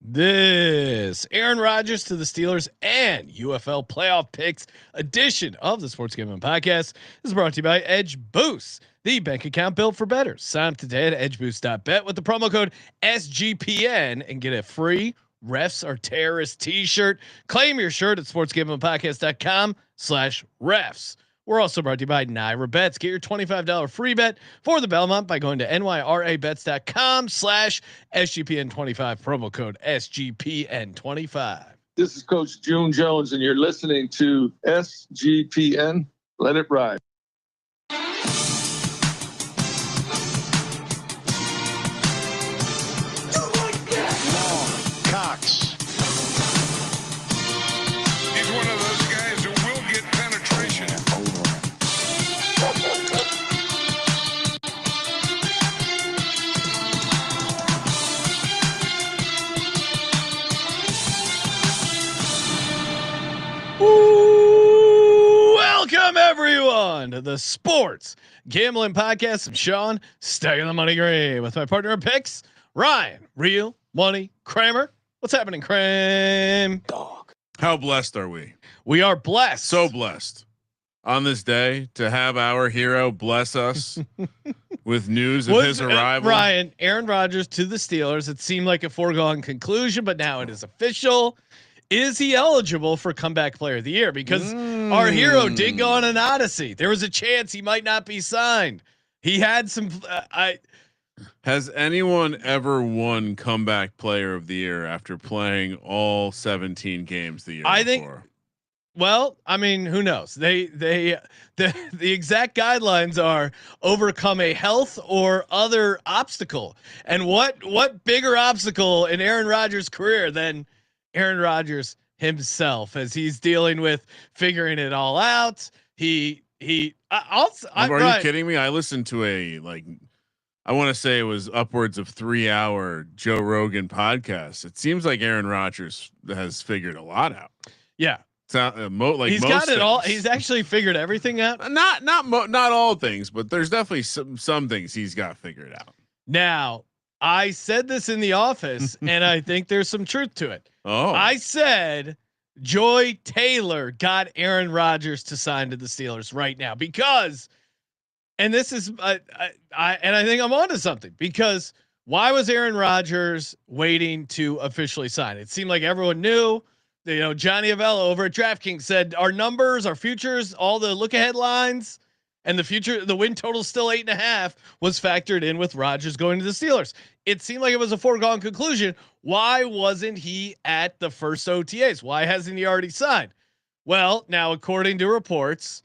This Aaron Rodgers to the Steelers and UFL Playoff Picks edition of the Sports Gambling Podcast is brought to you by Edge Boost, the bank account built for better. Sign up today at edgeboost.bet with the promo code SGPN and get a free Refs Are Terrorists t-shirt. Claim your shirt at sportsgamblingpodcast.com/refs. We're also brought to you by NIRA Bets. Get your $25 free bet for the Belmont by going to nyrabets.com/SGPN25, promo code SGPN25. This is Coach June Jones, and you're listening to SGPN. Let it ride. Cox. He's one of those guys who will get penetration. Welcome everyone to the Sports Gambling Podcast. I'm Sean, stacking the money green with my partner in picks, Ryan, Real Money Kramer. What's happening, Kramer? Dog. How blessed are we? We are blessed. So blessed on this day to have our hero bless us with news of his arrival. Ryan, Aaron Rodgers to the Steelers. It seemed like a foregone conclusion, but now it is official. Is he eligible for comeback player of the year? Because our hero did go on an odyssey. There was a chance he might not be signed. He had some, Has anyone ever won comeback player of the year after playing all 17 games the year before? Well, I mean, who knows? The exact guidelines are overcome a health or other obstacle. And what bigger obstacle in Aaron Rodgers' career than Aaron Rodgers himself, as he's dealing with figuring it all out? Are you kidding me? I listened to I want to say it was upwards of 3-hour Joe Rogan podcast. It seems like Aaron Rodgers has figured a lot out. Yeah. He's got it things. all. He's actually figured everything out. Not all things, but there's definitely some things he's got figured out. Now, I said this in the office and I think there's some truth to it. Oh, I said Joy Taylor got Aaron Rodgers to sign to the Steelers right now because, and this is, I think I'm onto something, because why was Aaron Rodgers waiting to officially sign? It seemed like everyone knew. Johnny Avello over at DraftKings said our numbers, our futures, all the look ahead lines, and the win total still 8.5 was factored in with Rodgers going to the Steelers. It seemed like it was a foregone conclusion. Why wasn't he at the first OTAs? Why hasn't he already signed? Well, now, according to reports,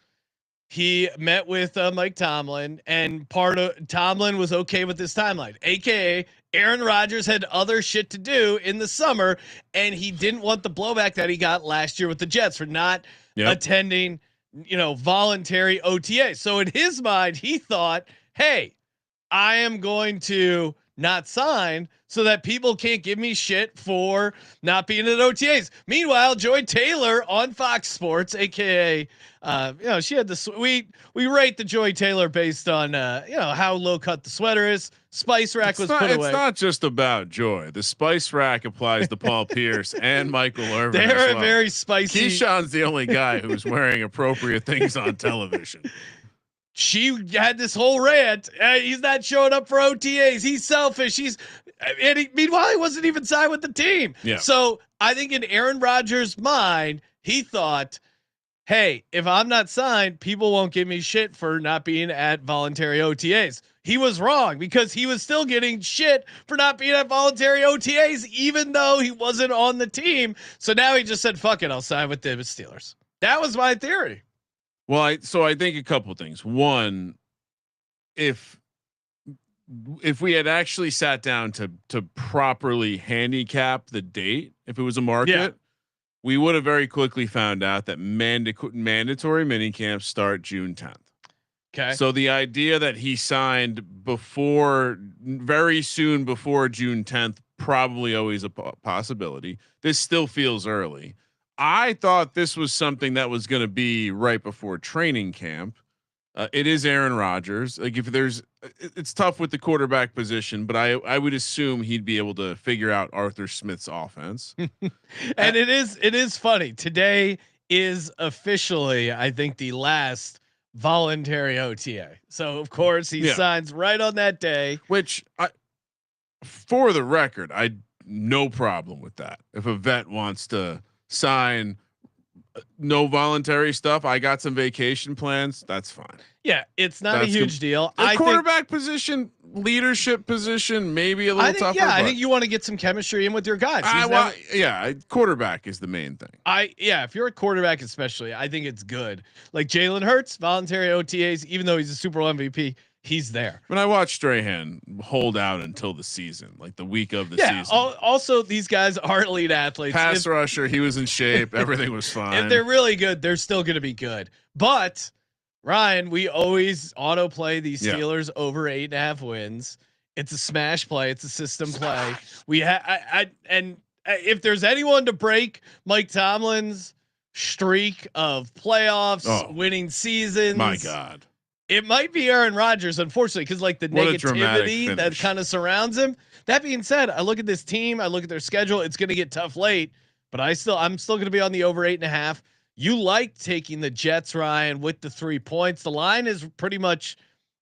he met with Mike Tomlin, and Tomlin was okay with this timeline, AKA Aaron Rodgers had other shit to do in the summer, and he didn't want the blowback that he got last year with the Jets for not attending, voluntary OTA. So in his mind, he thought, hey, I am going to not sign so that people can't give me shit for not being at OTAs. Meanwhile, Joy Taylor on Fox Sports, AKA, she had we rate the Joy Taylor based on, how low cut the sweater is. Spice rack was put away. It's not just about Joy. The spice rack applies to Paul Pierce and Michael Irvin. They're very spicy. Keyshawn's the only guy who's wearing appropriate things on television. She had this whole rant. He's not showing up for OTAs. He's selfish. Meanwhile, he wasn't even signed with the team. Yeah. So I think in Aaron Rodgers' mind, he thought, hey, if I'm not signed, people won't give me shit for not being at voluntary OTAs. He was wrong, because he was still getting shit for not being at voluntary OTAs, even though he wasn't on the team. So now he just said, fuck it, I'll sign with the Steelers. That was my theory. Well, I think a couple of things. One, if we had actually sat down to properly handicap the date, if it was a market, we would have very quickly found out that mandatory minicamps start June 10th. Okay. So the idea that he signed very soon before June 10th, probably always a possibility. This still feels early. I thought this was something that was going to be right before training camp. It is Aaron Rodgers. Like if there's, it's tough with the quarterback position, but I would assume he'd be able to figure out Arthur Smith's offense. And it is funny. Today is officially, I think, the last voluntary OTA. So of course he signs right on that day. Which for the record, I no problem with that. If a vet wants to sign no voluntary stuff, I got some vacation plans. That's fine. Yeah, it's not a huge deal. The quarterback position, leadership position, maybe a little tougher. Yeah, I think you want to get some chemistry in with your guys. Quarterback is the main thing. If you're a quarterback, especially, I think it's good. Like Jalen Hurts, voluntary OTAs, even though he's a Super Bowl MVP, he's there. When I watched Strahan hold out until the season, like the week of the season. Also, these guys are elite athletes. Pass rusher, he was in shape. Everything was fine. If they're really good, they're still going to be good. But Ryan, we always auto play these Steelers over 8.5 wins. It's a smash play. It's a system play. We and if there's anyone to break Mike Tomlin's streak of playoffs, winning seasons, my God, it might be Aaron Rodgers, unfortunately, because like the negativity that kind of surrounds him. That being said, I look at this team, I look at their schedule. It's going to get tough late, but I'm still going to be on the over 8.5. You like taking the Jets, Ryan, with the 3 points. The line is pretty much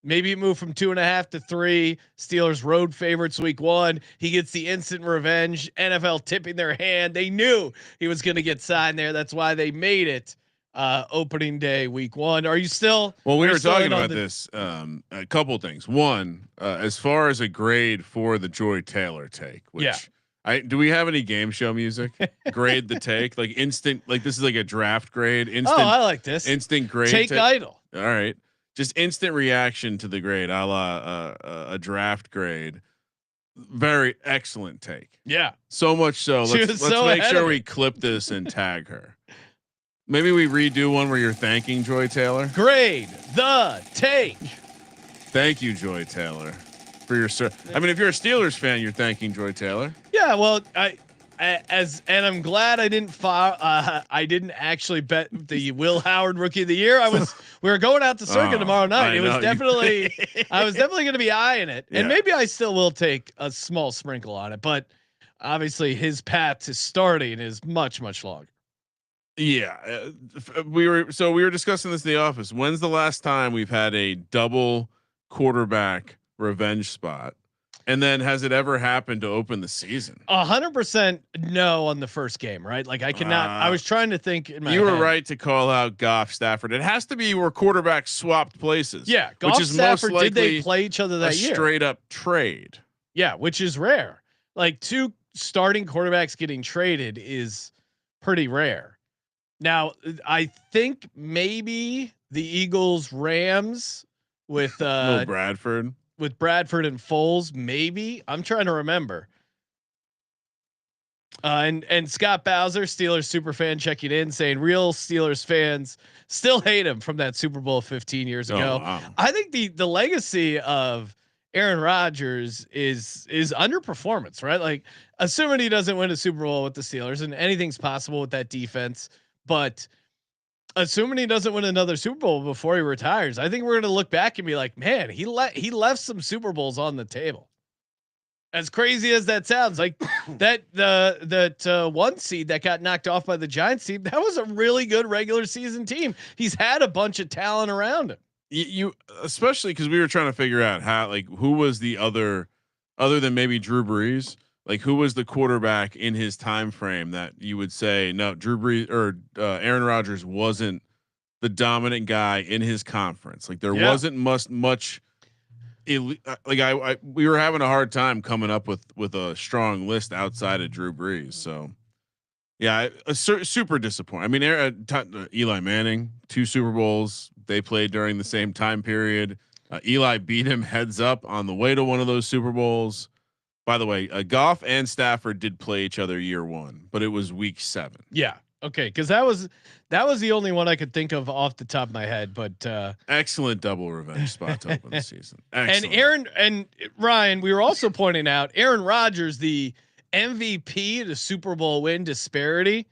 maybe it moved from 2.5 to 3. Steelers road favorites week 1. He gets the instant revenge. NFL tipping their hand. They knew he was going to get signed there. That's why they made it opening day week 1. Are you still? Well, we were talking about this. A couple things. One, as far as a grade for the Joy Taylor take, which do we have any game show music? Grade the take, like instant, like this is like a draft grade. Instant. I like this. Instant grade. Take idle. All right. Just instant reaction to the grade, a la a draft grade. Very excellent take. Yeah. So much so. Let's make sure we clip this and tag her. Maybe we redo one where you're thanking Joy Taylor. Grade the take. Thank you, Joy Taylor, for your I mean, if you're a Steelers fan, you're thanking Joy Taylor. Yeah, well, I'm glad I didn't I didn't actually bet the Will Howard Rookie of the Year. We were going out to circuit tomorrow night. I was definitely going to be eyeing it, and maybe I still will take a small sprinkle on it. But obviously, his path to starting is much longer. Yeah, we were discussing this in the office. When's the last time we've had a double quarterback revenge spot? And then has it ever happened to open the season? 100% no on the first game, right? Like I cannot. I was trying to think. In my you were head. Right to call out Goff, Stafford. It has to be where quarterbacks swapped places. Yeah, Goff, which is Stafford. Most likely did they play each other that year? Straight up trade. Yeah, which is rare. Like 2 starting quarterbacks getting traded is pretty rare. Now I think maybe the Eagles Rams with Bradford. With Bradford and Foles, maybe. I'm trying to remember. And Scott Bowser, Steelers super fan, checking in, saying real Steelers fans still hate him from that Super Bowl 15 years ago. Wow. I think the legacy of Aaron Rodgers is underperformance, right? Like assuming he doesn't win a Super Bowl with the Steelers, and anything's possible with that defense, but assuming he doesn't win another Super Bowl before he retires, I think we're going to look back and be like, man, he left some Super Bowls on the table. As crazy as that sounds, like that 1 seed that got knocked off by the Giants team, that was a really good regular season team. He's had a bunch of talent around him. You especially because we were trying to figure out how, like, who was the other than maybe Drew Brees. Like who was the quarterback in his time frame that you would say no, Drew Brees or Aaron Rodgers wasn't the dominant guy in his conference. Like there wasn't much. Like we were having a hard time coming up with a strong list outside of Drew Brees. So yeah, super disappointing. I mean, Eli Manning, 2 Super Bowls they played during the same time period. Eli beat him heads up on the way to one of those Super Bowls. By the way, Goff and Stafford did play each other year 1, but it was week 7. Yeah. Okay. Cause that was the only one I could think of off the top of my head, but, excellent double revenge spot to open the season. Excellent. And Aaron and Ryan, we were also pointing out Aaron Rodgers, the MVP, the Super Bowl win disparity.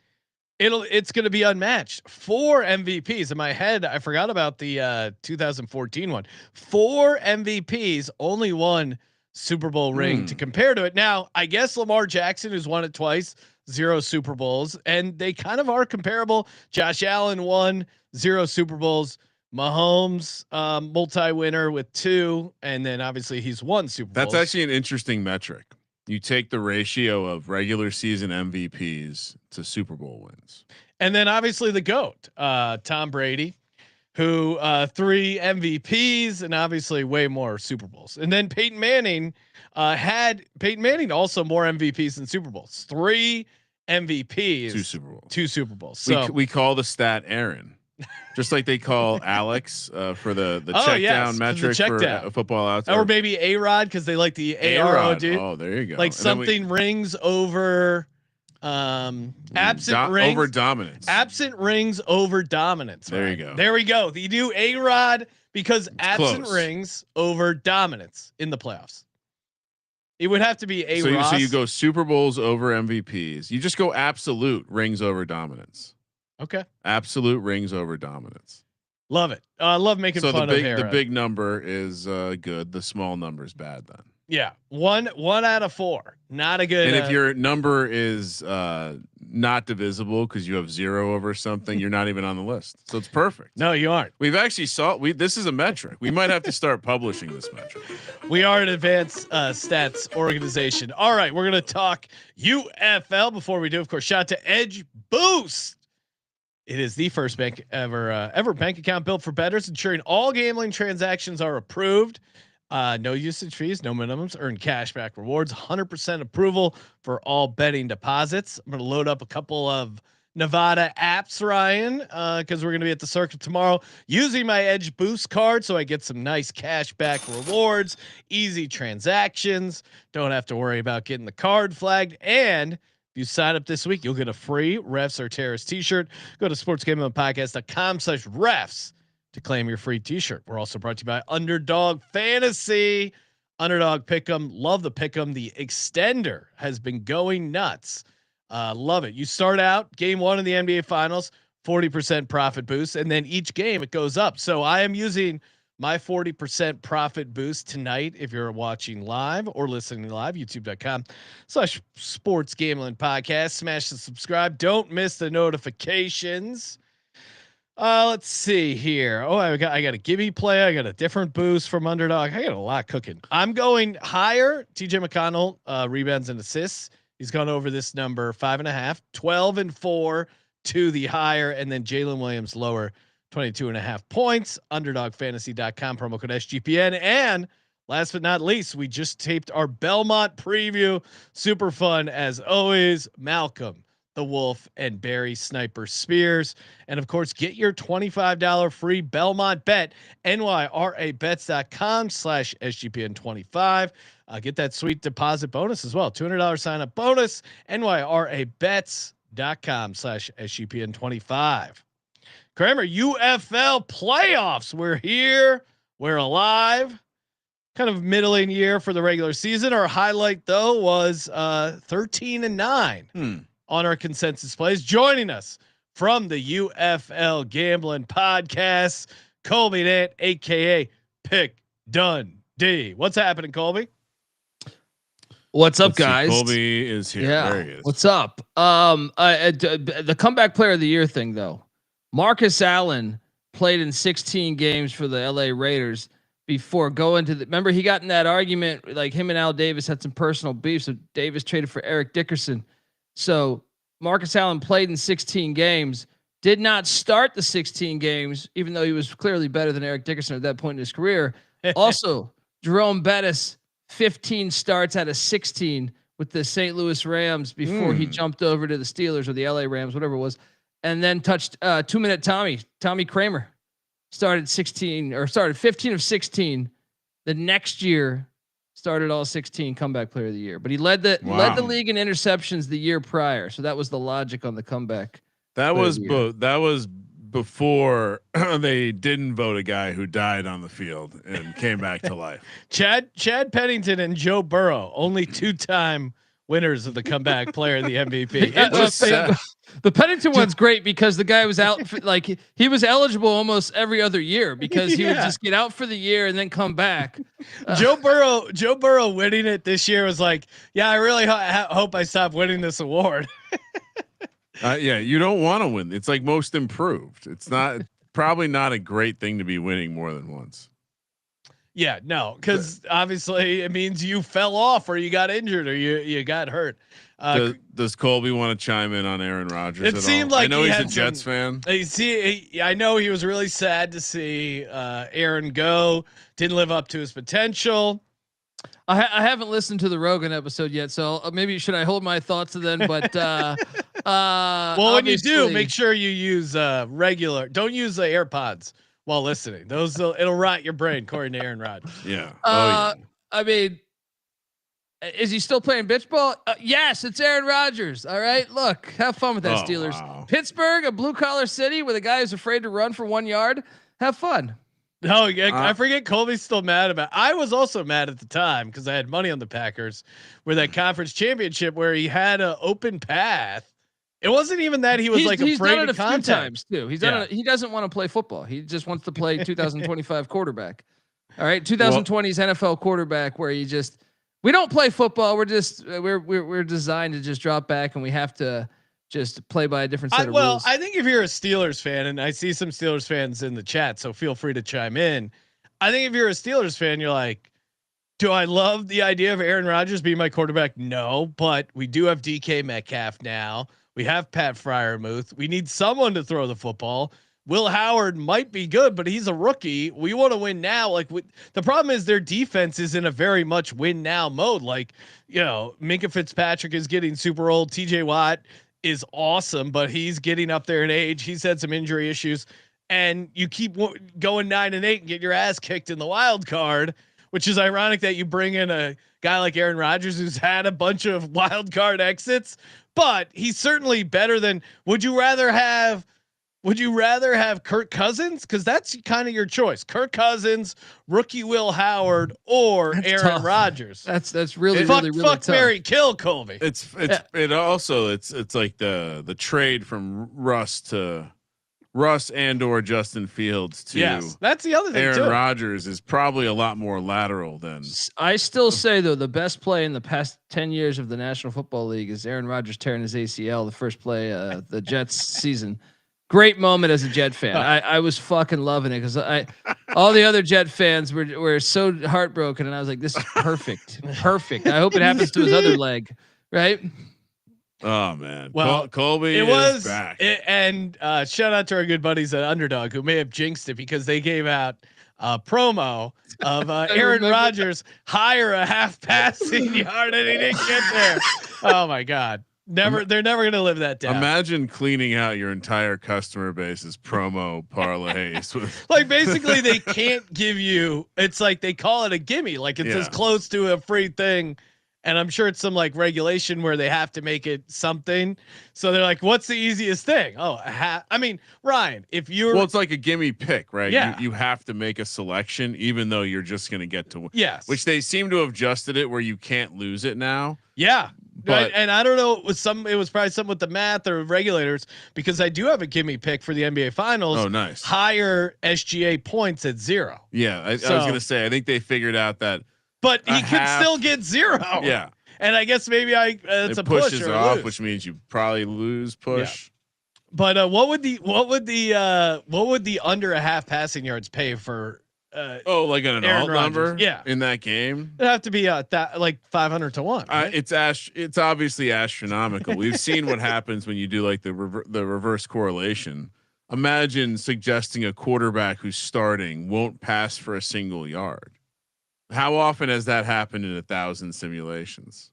It's going to be unmatched. 4 MVPs in my head. I forgot about the 2014 one. 4 MVPs, only one Super Bowl ring to compare to it. Now, I guess Lamar Jackson, who's won it twice, 0 Super Bowls, and they kind of are comparable. Josh Allen won 0 Super Bowls. Mahomes, multi-winner with 2, and then obviously he's won Super Bowls. That's actually an interesting metric. You take the ratio of regular season MVPs to Super Bowl wins. And then obviously the GOAT, Tom Brady, who 3 MVPs and obviously way more Super Bowls. And then Peyton Manning also more MVPs than Super Bowls. 3 MVPs, 2 Super Bowls. 2 Super Bowls. So we call the stat Aaron. Just like they call Alex for the check down metric for football outs, or maybe A-Rod because they like the ARO, dude. Oh, there you go. Like and something rings over absent rings over dominance. Absent rings over dominance. There you go. There we go. You do A-Rod because it's absent rings over dominance in the playoffs. It would have to be A-Rod. So you go Super Bowls over MVPs. You just go absolute rings over dominance. Okay. Absolute rings over dominance. Love it. I love making fun of the big number is good. The small number is bad then. Yeah. One out of 4. Not a good. And if your number is not divisible because you have 0 over something, you're not even on the list. So it's perfect. No, you aren't. We've actually this is a metric. We might have to start publishing this metric. We are an advanced stats organization. All right. We're going to talk UFL before we do. Of course, shout out to Edge Boost. It is the first bank ever bank account built for bettors, ensuring all gambling transactions are approved. No usage fees, no minimums, earn cashback rewards, 100% approval for all betting deposits. I'm going to load up a couple of Nevada apps, Ryan, because we're going to be at the circuit tomorrow using my Edge Boost card. So I get some nice cashback rewards, easy transactions. Don't have to worry about getting the card flagged. And if you sign up this week, you'll get a free Refs Are Terrorists t-shirt. Go to sportsgamblingpodcast.com/refs to claim your free t-shirt. We're also brought to you by Underdog Fantasy. Underdog Pick'em. Love the Pick'em. The extender has been going nuts. Love it. You start out game 1 in the NBA Finals, 40% profit boost, and then each game it goes up. So I am using my 40% profit boost tonight. If you're watching live or listening live, youtube.com/sports gambling podcast, smash the subscribe. Don't miss the notifications. Let's see here. Oh, I got a gimme play. I got a different boost from Underdog. I got a lot cooking. I'm going higher. TJ McConnell, rebounds and assists. He's gone over this number 5.5, 12-4 to the higher. And then Jalen Williams lower, 22.5 points. Underdogfantasy.com, promo code SGPN. And last but not least, we just taped our Belmont preview. Super fun as always. Malcolm, the Wolf, and Barry Sniper Spears. And of course, get your $25 free Belmont bet. NYRABets.com/SGPN25. Get that sweet deposit bonus as well. $200 sign up bonus. NYRABets.com/SGPN25. Kramer, UFL playoffs. We're here. We're alive. Kind of middling year for the regular season. Our highlight though was 13-9 on our consensus plays. Joining us from the UFL Gambling Podcast, Colby Nant, aka Pick Dundee. What's happening, Colby? What's up, guys? Colby is here. Yeah. There he is. What's up? The comeback player of the year thing, though. Marcus Allen played in 16 games for the LA Raiders before going to remember he got in that argument, like him and Al Davis had some personal beef. So Davis traded for Eric Dickerson. So Marcus Allen played in 16 games, did not start the 16 games, even though he was clearly better than Eric Dickerson at that point in his career. Also, Jerome Bettis, 15 starts out of 16 with the St. Louis Rams before he jumped over to the Steelers or the LA Rams, whatever it was. And then touched 2-minute Tommy Kramer started 15 of 16. The next year started all 16, comeback player of the year, but he led the league in interceptions the year prior. So that was the logic on the comeback. That was before they didn't vote a guy who died on the field and came back to life. Chad Pennington and Joe Burrow, only 2-time winners of the comeback player of the MVP. The Pennington one's great because the guy was out for, like he was eligible almost every other year because he would just get out for the year and then come back. Joe Burrow winning it this year was like, yeah, I really hope I stop winning this award. Yeah, you don't want to win. It's like most improved. It's not probably not a great thing to be winning more than once. Yeah, no, because obviously it means you fell off or you got injured or you got hurt. Does Colby want to chime in on Aaron Rodgers? It seemed like I know he's a Jets fan. I know he was really sad to see Aaron go. Didn't live up to his potential. I haven't listened to the Rogan episode yet, so maybe should I hold my thoughts to then? But well, when you do, make sure you use regular. Don't use the AirPods while listening. Those it'll rot your brain, according to Aaron Rodgers. Yeah. I mean, is he still playing bitch ball? Yes, it's Aaron Rodgers. All right, look, have fun with that, Steelers. Wow. Pittsburgh, a blue collar city with a guy who's afraid to run for 1 yard. Have fun. No, I forget Colby's still mad about. I was also mad at the time because I had money on the Packers with that conference championship where he had an open path. It wasn't even that he was he's afraid done it of a few contact. times too. He's done it. He doesn't want to play football. He just wants to play 2025 quarterback. All right, 2020's NFL quarterback where you just we don't play football. We're just we're designed to just drop back and we have to just play by a different set of rules. I think if you're a Steelers fan, and I see some Steelers fans in the chat, so feel free to chime in. I think if you're a Steelers fan, you're like, do I love the idea of Aaron Rodgers being my quarterback? No, but we do have DK Metcalf now. We have Pat Freiermuth. We need someone to throw the football. Will Howard might be good, but he's a rookie. We want to win now. The problem is their defense is in a very much win now mode. Minka Fitzpatrick is getting super old. TJ Watt is awesome, but he's getting up there in age. He's had some injury issues, and you keep going 9-8 and get your ass kicked in the wild card, which is ironic that you bring in a guy like Aaron Rodgers who's had a bunch of wild card exits, but he's certainly better than. Would you rather have Kirk Cousins? Cause that's kind of your choice. Kirk Cousins, rookie Will Howard, or Aaron Rodgers. That's really fuck, really fuck, tough. Mary, kill Colby. It's like the trade from Russ and or Justin Fields to yes, that's the other thing. Aaron too. Rodgers is probably a lot more lateral than. I still say though the best play in the past 10 years of the National Football League is Aaron Rodgers tearing his ACL the first play the Jets season. Great moment as a Jet fan. I was fucking loving it because all the other Jet fans were so heartbroken, and I was like, "This is perfect, perfect." I hope it happens to his other leg, right? Oh man, well, Colby was back. And shout out to our good buddies at Underdog who may have jinxed it because they gave out a promo of Aaron Rodgers higher a half passing yard and he didn't get there. Oh my God. They're never going to live that down. Imagine cleaning out your entire customer base's promo parlays. Like basically they can't give you, it's like they call it a gimme. Like it's as close to a free thing. And I'm sure it's some like regulation where they have to make it something. So they're like, what's the easiest thing? Oh, I mean, Ryan, if you're, well, it's like a gimme pick, right? Yeah. You have to make a selection, even though you're just going to get to, yes, which they seem to have adjusted it where you can't lose it now. Yeah. But, and I don't know, it was probably something with the math or regulators because I do have a gimme pick for the NBA finals. Oh, nice. Higher SGA points at 0. Yeah. I was going to say, I think they figured out that, but he could still get 0. Yeah. And I guess maybe it's a push or off, lose. Which means you probably lose push. Yeah. But what would the under a half passing yards pay for? Like an alt number, in that game, it'd have to be like 500 to 1. Right? It's obviously astronomical. We've seen what happens when you do like the reverse correlation. Imagine suggesting a quarterback who's starting won't pass for a single yard. How often has that happened in 1,000 simulations?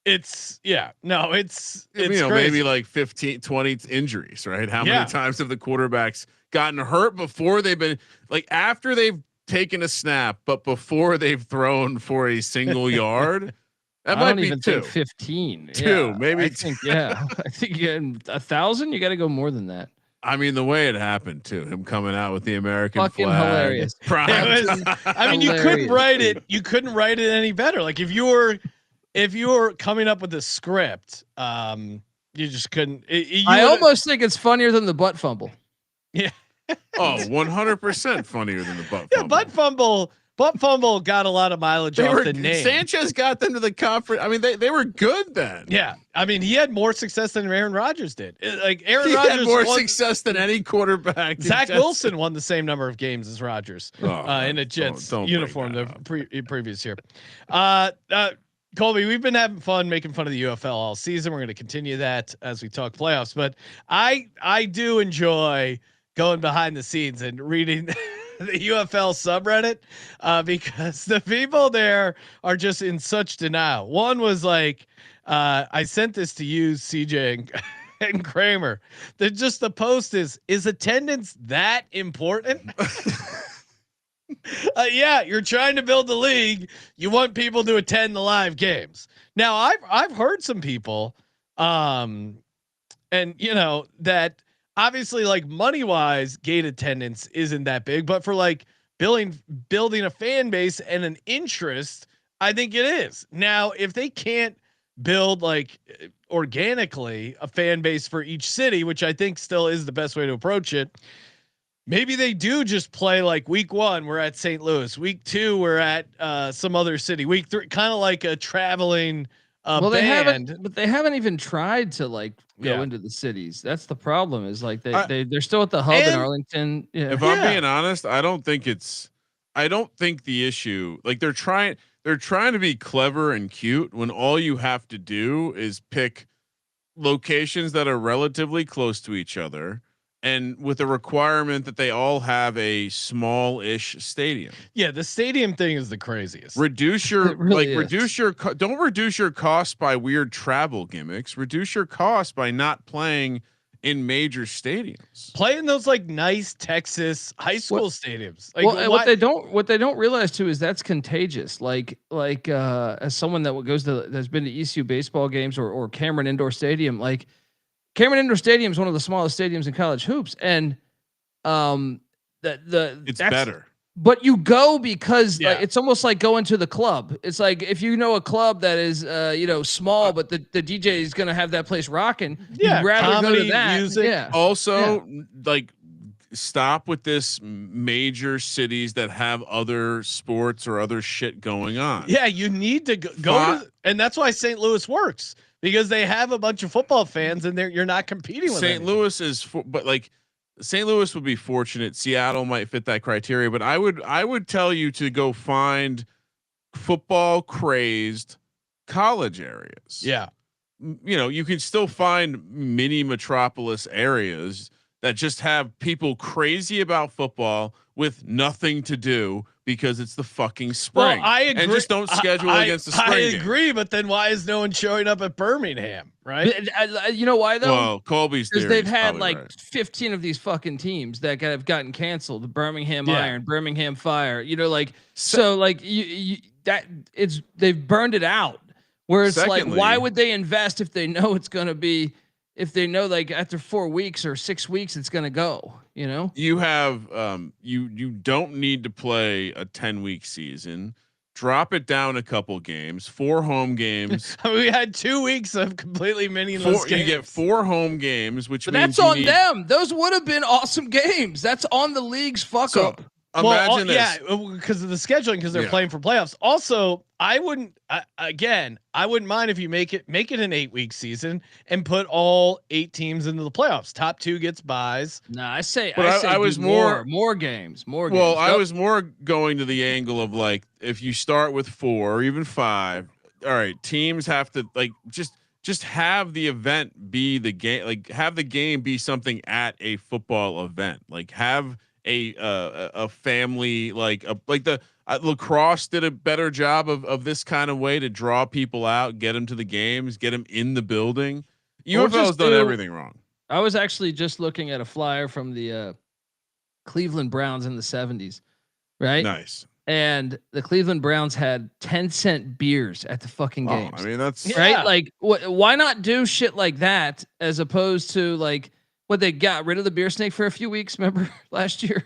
It's crazy. Maybe like 15, 20 injuries, right? How many times have the quarterbacks gotten hurt before they've been like after they've taken a snap, but before they've thrown for a single yard? That might be even 2. 15. 2, maybe. I think 1,000. You got to go more than that. I mean, the way it happened too, him coming out with the American fucking flag. Hilarious. I mean, you couldn't write it any better. Like if you were if you were coming up with a script, you just couldn't. I almost think it's funnier than the butt fumble. Yeah. Oh, 100% funnier than the butt Yeah, fumble. butt fumble got a lot of mileage off the name. Sanchez got them to the conference. I mean, they were good then. Yeah, I mean, he had more success than Aaron Rodgers did. Like Aaron He Rodgers had more success than any quarterback. Zach Wilson won the same number of games as Rodgers in a Jets don't uniform the previous year. Colby, we've been having fun making fun of the UFL all season. We're going to continue that as we talk playoffs. But I do enjoy going behind the scenes and reading the UFL subreddit because the people there are just in such denial. One was like, I sent this to you, CJ and Kramer. That just the post is attendance that important? Yeah, you're trying to build the league. You want people to attend the live games. Now I've heard some people, and you know that obviously like money wise, gate attendance isn't that big, but for like building a fan base and an interest, I think it is. Now, if they can't build like organically a fan base for each city, which I think still is the best way to approach it. Maybe they do just play like week 1, we're at St. Louis. Week 2, we're at some other city. Week 3, kind of like a traveling well, band. they haven't even tried to like go into the cities. That's the problem. Is like they're still at the hub in Arlington. Yeah. If I'm being honest, I don't think the issue, like they're trying to be clever and cute when all you have to do is pick locations that are relatively close to each other. And with the requirement that they all have a small-ish stadium. Yeah, the stadium thing is the craziest. Reduce your don't reduce your costs by weird travel gimmicks. Reduce your costs by not playing in major stadiums. Play in those like nice Texas high school stadiums. Like, well, what they don't realize too is that's contagious. Like as someone that has been to ECU baseball games or Cameron Indoor Stadium, like. Cameron Indoor Stadium is one of the smallest stadiums in college hoops, and it's better. But you go because it's almost like going to the club. It's like if you know a club that is small, but the DJ is going to have that place rocking. Yeah, you'd rather comedy, go to that. music. Yeah. Also, like stop with this major cities that have other sports or other shit going on. Yeah, you need to go to, and that's why St. Louis works. Because they have a bunch of football fans, and you're not competing with St. Louis but like St. Louis would be fortunate. Seattle might fit that criteria, but I would tell you to go find football crazed college areas. Yeah, you can still find mini metropolis areas that just have people crazy about football with nothing to do because it's the fucking spring. Well, I agree. And just don't schedule against the spring. I agree, but then why is no one showing up at Birmingham? Right? You know why though? Well, Colby's because they've had like 15 of these fucking teams that have gotten canceled. The Birmingham Iron, Birmingham Fire. So like they've burned it out. Where it's like, why would they invest if they know it's going to be? If they know like after 4 weeks or 6 weeks, it's going to go, you have, you don't need to play a 10-week season, drop it down a couple games, 4 home games. We had 2 weeks of completely meaningless games. You get 4 home games, which means that's on them. Those would have been awesome games. That's on the league's fuck up. Imagine this. Yeah, because of the scheduling, because they're playing for playoffs. Also, I wouldn't mind if you make it an 8-week season and put all 8 teams into the playoffs. Top 2 gets buys. No, I say I was more games. Well, I was more going to the angle of like, if you start with 4 or even 5, all right, teams have to like just have the event be the game, like have the game be something at a football event, like have a family like the lacrosse did a better job of this kind of way to draw people out, get them to the games, get them in the building. UFL's done everything wrong. I was actually just looking at a flyer from the Cleveland Browns in the 70s, right? Nice. And the Cleveland Browns had 10-cent beers at the fucking games. I mean, that's right. Like, why not do shit like that as opposed to like what they got rid of the beer snake for a few weeks? Remember last year?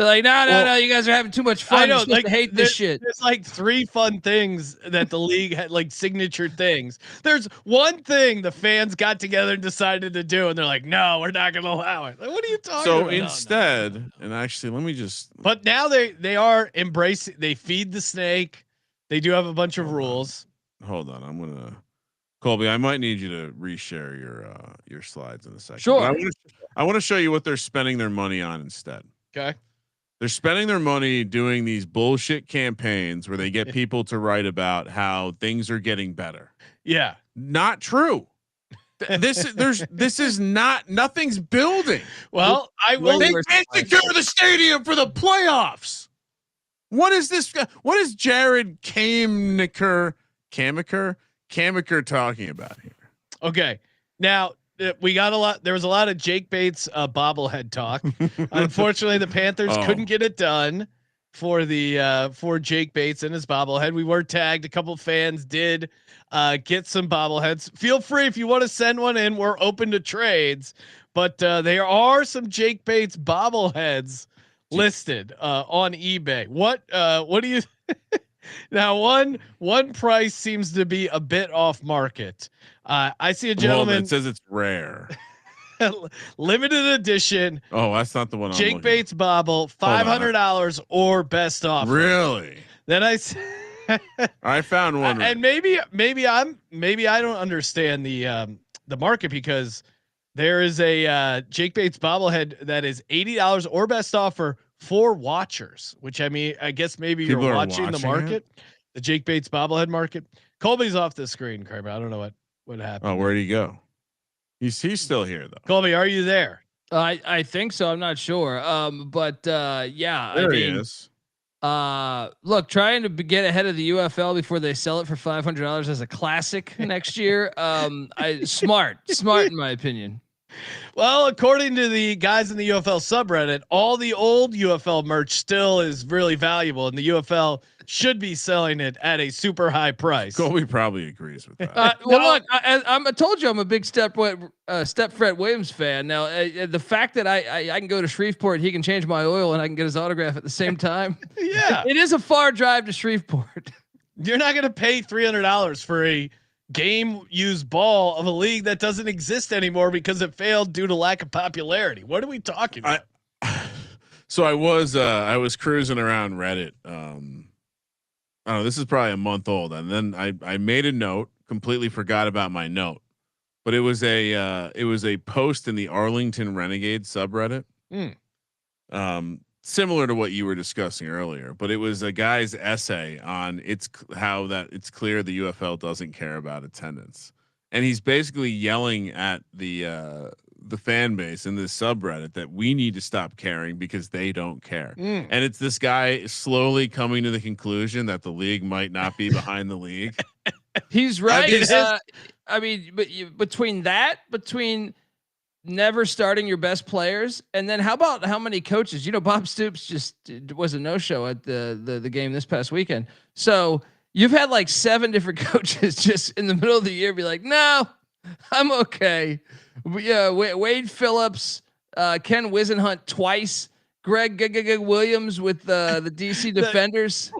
They're like, no, Well, you guys are having too much fun. I know, You're supposed to hate this shit. There's like 3 fun things that the league had, like signature things. There's one thing the fans got together and decided to do, and they're like, "No, we're not going to allow it." Like, what are you talking So about? instead, and actually, let me just. But now they are embracing. They feed the snake. They do have a bunch of rules. Hold on, I'm gonna. Colby, I might need you to reshare your slides in a second. Sure. But I want to show you what they're spending their money on instead. Okay. They're spending their money doing these bullshit campaigns where they get people to write about how things are getting better. Yeah. Not true. This is not, nothing's building. Well, I will. They can't secure the stadium for the playoffs. What is this? What is Jared Kameker talking about here? Okay. Now we got a lot. There was a lot of Jake Bates bobblehead talk. Unfortunately, the Panthers couldn't get it done for the for Jake Bates and his bobblehead. We were tagged. A couple fans did get some bobbleheads. Feel free if you want to send one in. We're open to trades, but there are some Jake Bates bobbleheads listed on eBay. What do you? Now one price seems to be a bit off market. I see a gentleman. It says it's rare. Limited edition. Oh, that's not the one. Jake Bates bobble, $500 or best offer. Really? Then I found one. And maybe I don't understand the market, because there is a Jake Bates bobblehead that is $80 or best offer for watchers, which I mean, I guess maybe People you're are watching the market, the Jake Bates bobblehead market. Colby's off the screen, Kramer. I don't know what happened. Oh, where'd he go? He's still here though. Colby, are you there? I think so. I'm not sure. But yeah, There he is. Look, trying to get ahead of the UFL before they sell it for $500 as a classic next year. Smart in my opinion. Well, according to the guys in the UFL subreddit, all the old UFL merch still is really valuable, and the UFL should be selling it at a super high price. Colby probably agrees with that. Well, look, I told you I'm a big Step Fred Williams fan. Now, the fact that I can go to Shreveport, he can change my oil, and I can get his autograph at the same time. Yeah, it is a far drive to Shreveport. You're not going to pay $300 for a game used ball of a league that doesn't exist anymore because it failed due to lack of popularity. What are we talking about? So I was cruising around Reddit. I don't know, this is probably a month old, and then I made a note, completely forgot about my note, but it was a post in the Arlington Renegade subreddit. Similar to what you were discussing earlier, but it was a guy's essay on it's clear the UFL doesn't care about attendance, and he's basically yelling at the fan base in this subreddit that we need to stop caring because they don't care. And it's this guy slowly coming to the conclusion that the league might not be behind the league. He's right. I mean, but between never starting your best players, and then how about how many coaches? You know, Bob Stoops just was a no-show at the game this past weekend. So you've had like 7 different coaches just in the middle of the year be like, no, I'm okay. Yeah, Wade Phillips, Ken Wisenhunt twice, Greg Williams with the DC Defenders.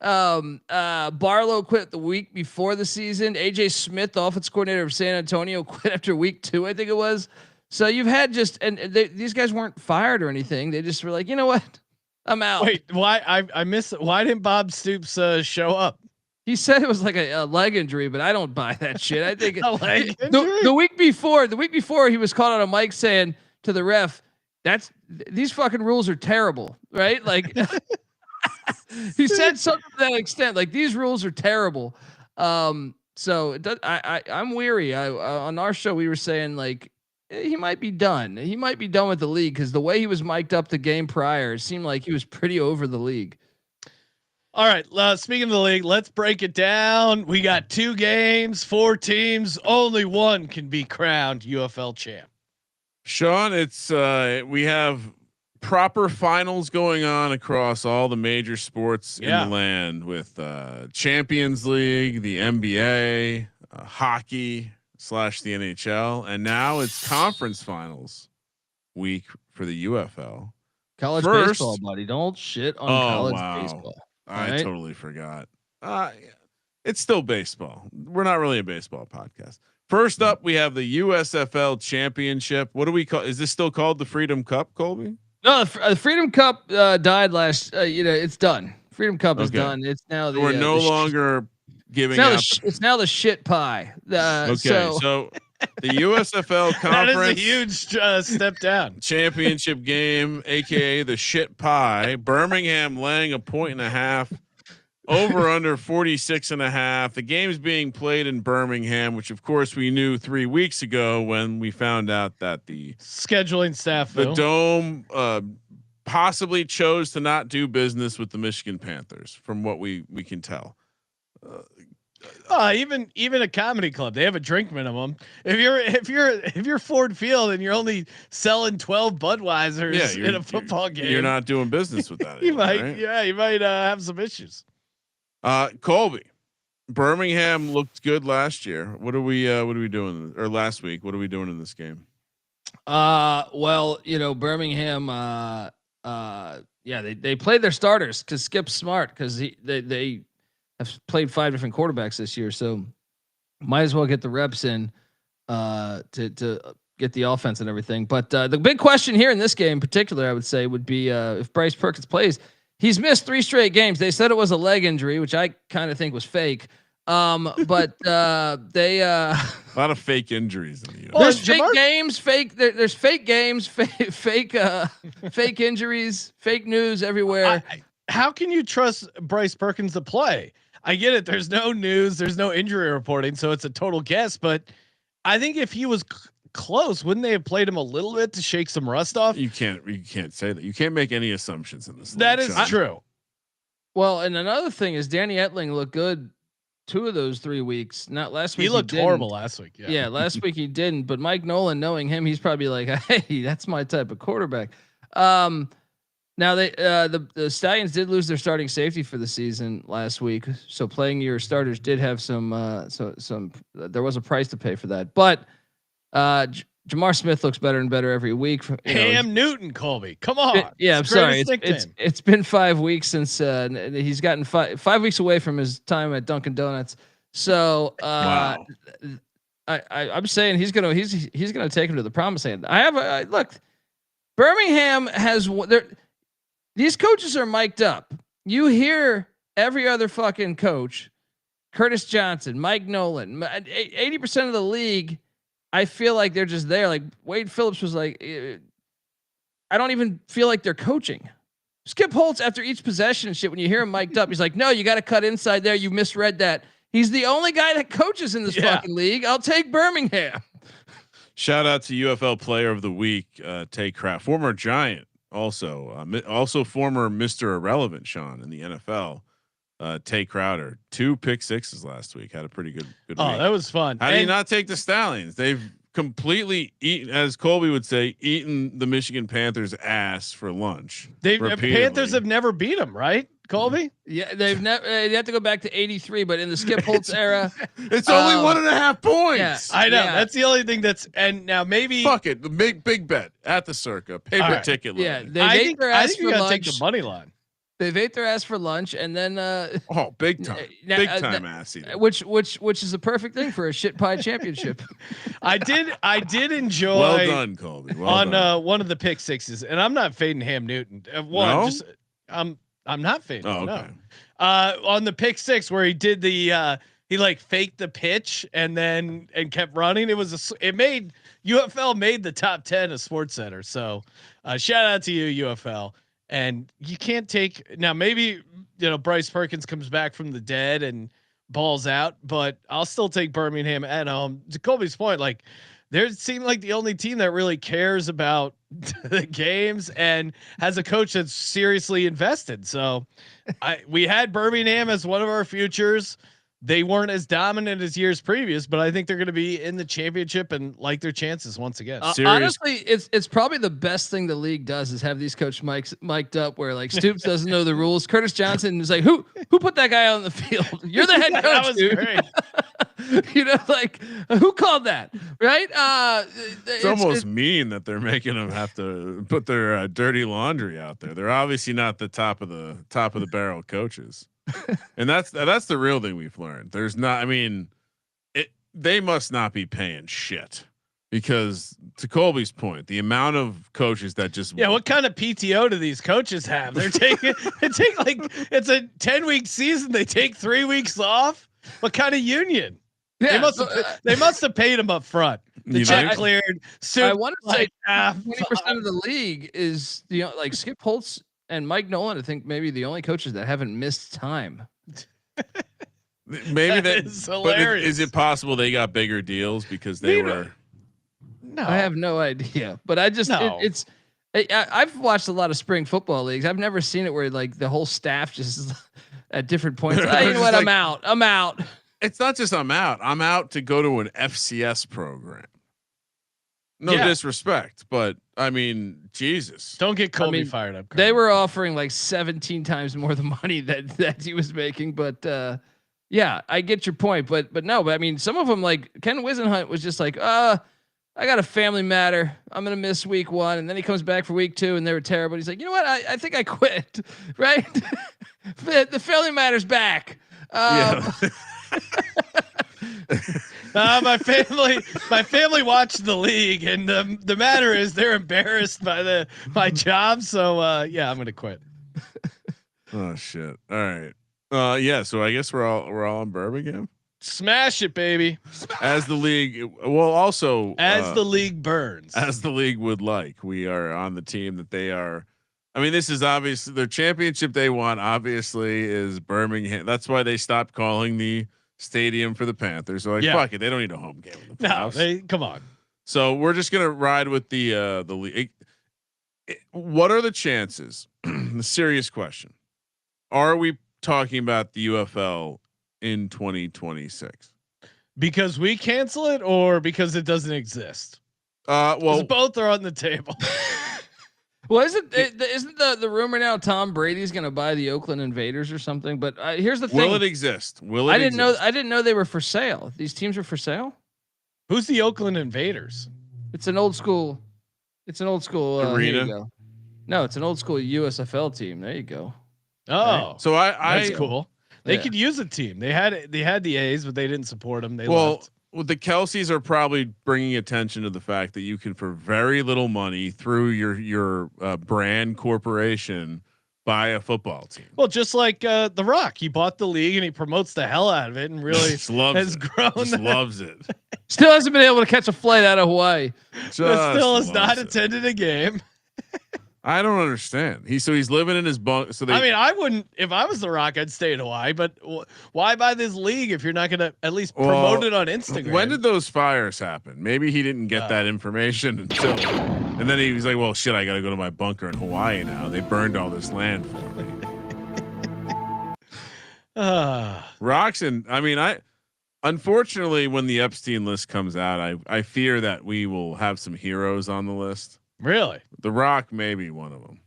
Barlow quit the week before the season. AJ Smith, the offense coordinator of San Antonio, quit after week 2, I think it was. So you've had these guys weren't fired or anything. They just were like, you know what, I'm out. Wait, why I missed it. Why didn't Bob Stoops show up? He said it was like a leg injury, but I don't buy that shit. I think the week before he was caught on a mic saying to the ref, these fucking rules are terrible, right? Like he said something to that extent, like these rules are terrible. So it does, I'm weary. On our show we were saying like he might be done. He might be done with the league because the way he was mic'd up the game prior, it seemed like he was pretty over the league. All right. Speaking of the league, let's break it down. We got 2 games, 4 teams. Only one can be crowned UFL champ. Sean, it's we have proper finals going on across all the major sports in the land with Champions League, the NBA, hockey / the NHL, and now it's conference finals week for the UFL. College First- baseball, buddy. Don't shit on Oh, college wow. baseball. I Right. totally forgot. It's still baseball. We're not really a baseball podcast. First up, we have the USFL Championship. What do we call? Is this still called the Freedom Cup, Colby? No, the Freedom Cup died last. It's done. Freedom Cup is Okay. done. It's now the. We're no the sh- longer it's giving now, out. it's now the shit pie. Okay, so the USFL That is a Conference huge step down. Championship game, aka the shit pie. Birmingham laying 1.5 over under 46.5. The game's being played in Birmingham, which of course we knew 3 weeks ago when we found out that the Scheduling staff, the Dome possibly chose to not do business with the Michigan Panthers, from what we can tell. Even a comedy club, they have a drink minimum. If you're Ford Field and you're only selling 12 Budweisers in a football game, you're not doing business with that. you anymore, might, right? you might have some issues. Colby, Birmingham looked good last year. What are we doing? Or last week? What are we doing in this game? Well, Birmingham. They played their starters because Skip's smart because they have played 5 different quarterbacks this year, so might as well get the reps in to get the offense and everything. But the big question here in this game in particular, I would say, would be if Bryce Perkins plays. He's missed 3 straight games. They said it was a leg injury, which I kind of think was fake. But they a lot of fake injuries in the US. there's fake games, there's fake games, fake injuries, fake news everywhere. How can you trust Bryce Perkins to play? I get it. There's no news. There's no injury reporting, so it's a total guess. But I think if he was close, wouldn't they have played him a little bit to shake some rust off? You can't say that. You can't make any assumptions in this. That is true. Well, and another thing is Danny Etling looked good 2 of those 3 weeks. Not last week. He looked horrible last week. Yeah, last week he didn't. But Mike Nolan, knowing him, he's probably like, hey, that's my type of quarterback. Now the Stallions did lose their starting safety for the season last week, so playing your starters did have some there was a price to pay for that. But Jamar Smith looks better and better every week. Cam Newton, Colby, come on. I'm sorry. It's been 5 weeks since he's gotten 5 weeks away from his time at Dunkin' Donuts. So wow. I'm saying he's gonna take him to the promised land. Look. Birmingham has these coaches are mic'd up. You hear every other fucking coach, Curtis Johnson, Mike Nolan, 80% of the league. I feel like they're just there. Like Wade Phillips was like, I don't even feel like they're coaching. Skip Holtz after each possession and shit. When you hear him mic'd up, he's like, no, you got to cut inside there. You misread that. He's the only guy that coaches in this fucking league. I'll take Birmingham. Shout out to UFL Player of the Week, Tay Kraft, former Giant, also former Mr. Irrelevant, Sean, in the NFL. Tay Crowder, 2 pick sixes last week. Had a pretty good week. That was fun. How do you not take the Stallions? They've completely eaten, as Colby would say, eaten the Michigan Panthers' ass for lunch. Panthers have never beat them, right, Colby? Yeah, they've never. They have to go back to '83, but in the Skip Holtz era, it's only 1.5 points. Yeah, I know that's the only thing that's. And now maybe fuck it, the big bet at the Circa, paper ticket. Yeah, I think you gotta take the money line. They've ate their ass for lunch, and then big time, ass eating. Which is a perfect thing for a shit pie championship. I did enjoy. Well done, Colby. One of the pick sixes, and I'm not fading Ham Newton. I'm not fading. Oh, okay. No. On the pick six where he did the he like faked the pitch and kept running. It made UFL made the top 10 of Sports Center. So shout out to you, UFL. And you can't take now. Maybe Bryce Perkins comes back from the dead and balls out, but I'll still take Birmingham at home. To Colby's point, like they seem like the only team that really cares about the games and has a coach that's seriously invested. So we had Birmingham as one of our futures. They weren't as dominant as years previous, but I think they're going to be in the championship and like their chances once again. Honestly, it's probably the best thing the league does is have these coach mic'd up where like Stoops doesn't know the rules. Curtis Johnson is like, who put that guy on the field? You're the head coach. That was dude. great. Like who called that, right? It's almost mean that they're making them have to put their dirty laundry out there. They're obviously not the top of the barrel coaches, and that's the real thing we've learned. There's not. I mean, they must not be paying shit. Because to Colby's point, the amount of coaches that just what kind of PTO do these coaches have? They're taking it's a 10-week season. They take 3 weeks off. What kind of union? Yeah, they must have paid them up front. The check cleared. I want to say 20% of the league is like Skip Holtz and Mike Nolan. I think maybe the only coaches that haven't missed time. Maybe that is hilarious. But is it possible they got bigger deals because they were? No, I have no idea, but I just I've watched a lot of spring football leagues. I've never seen it where like the whole staff just at different points. You know what? Like, I'm out. It's not just I'm out. I'm out to go to an FCS program. No disrespect, but I mean, Jesus. Don't get Colby fired up. They were offering like 17 times more the money that he was making, but yeah, I get your point, but I mean, some of them like Ken Wisenhunt was just like, I got a family matter. I'm going to miss week 1. And then he comes back for week 2 and they were terrible. He's like, you know what? I think I quit. Right. The family matter's back. My family watched the league, and the matter is they're embarrassed by my job. So I'm going to quit. Oh shit. All right. Yeah. So I guess we're all in Birmingham. Smash it, baby. As the league, well, also as the league burns, as the league would like, we are on the team that they are. I mean, this is obviously their championship they want. Obviously, is Birmingham. That's why they stopped calling the stadium for the Panthers. They're like, fuck it, they don't need a home game in the playoffs. No, come on. So we're just gonna ride with the league. What are the chances? The serious question: are we talking about the UFL in 2026 because we cancel it or because it doesn't exist? Well, both are on the table. Well, isn't the rumor now Tom Brady's going to buy the Oakland Invaders or something? But here's the thing: will it exist? I didn't know they were for sale. These teams are for sale. Who's the Oakland Invaders? It's an old school. Arena. Here you go. No, it's an old school USFL team. There you go. Oh, right. So that's cool. They could use a team. They had the A's, but they didn't support them. They left. Well, the Kelseys are probably bringing attention to the fact that you can, for very little money through your brand corporation, buy a football team. Well, just like The Rock, he bought the league and he promotes the hell out of it and really has grown. Just loves it. Still hasn't been able to catch a flight out of Hawaii. But still has not attended a game. I don't understand. He's living in his bunk. So I wouldn't, if I was The Rock, I'd stay in Hawaii, but why buy this league if you're not going to at least promote it on Instagram? When did those fires happen? Maybe he didn't get that information until, and then he was like, well, shit, I got to go to my bunker in Hawaii now. They burned all this land for me. Rocks. And unfortunately, when the Epstein list comes out, I fear that we will have some heroes on the list. Really? The Rock may be one of them.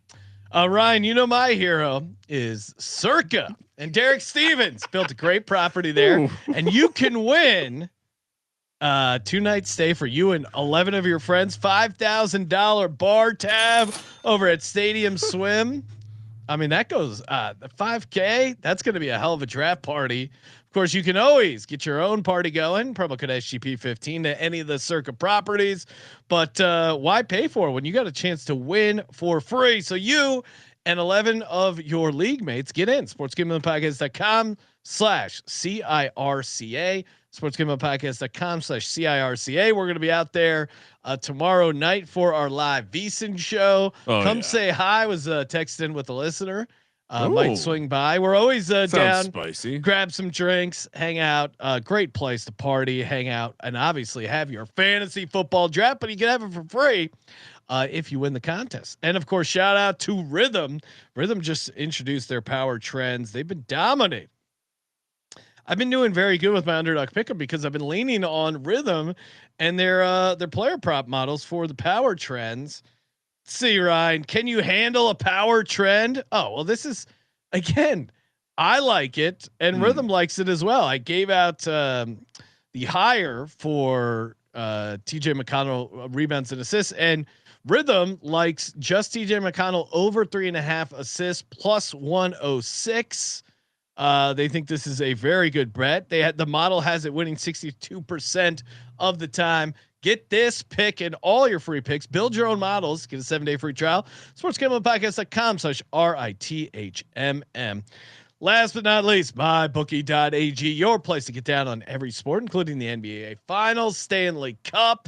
Ryan, my hero is Circa, and Derek Stevens built a great property there. Ooh. And you can win 2-night stay for you and 11 of your friends, $5,000 bar tab over at Stadium Swim. That goes the 5K. That's going to be a hell of a draft party. Of course, you can always get your own party going. Promo code SGP15 to any of the Circa properties. But why pay for it when you got a chance to win for free? So you and 11 of your league mates get in. sportsgamblingpodcast.com/CIRCA. sportsgamblingpodcast.com/CIRCA. We're going to be out there tomorrow night for our live VSiN show. Come say hi. I was texting with a listener. Might swing by. We're always down. Spicy. Grab some drinks, hang out. Great place to party, hang out, and obviously have your fantasy football draft. But you can have it for free if you win the contest. And of course, shout out to Rhythm. Rhythm just introduced their power trends. They've been dominating. I've been doing very good with my underdog pickup because I've been leaning on Rhythm and their player prop models for the power trends. See, Ryan, can you handle a power trend? Oh, well, this is, again, I like it and Rhythm likes it as well. I gave out the the higher for TJ McConnell rebounds and assists, and Rhythm likes just TJ McConnell over 3.5 assists plus 106. They think this is a very good bet. The model has it winning 62% of the time. Get this pick and all your free picks. Build your own models. Get a 7-day free trial. sportsgamblingpodcast.com/RITHMM. Last but not least, mybookie.ag, your place to get down on every sport, including the NBA Finals, Stanley Cup,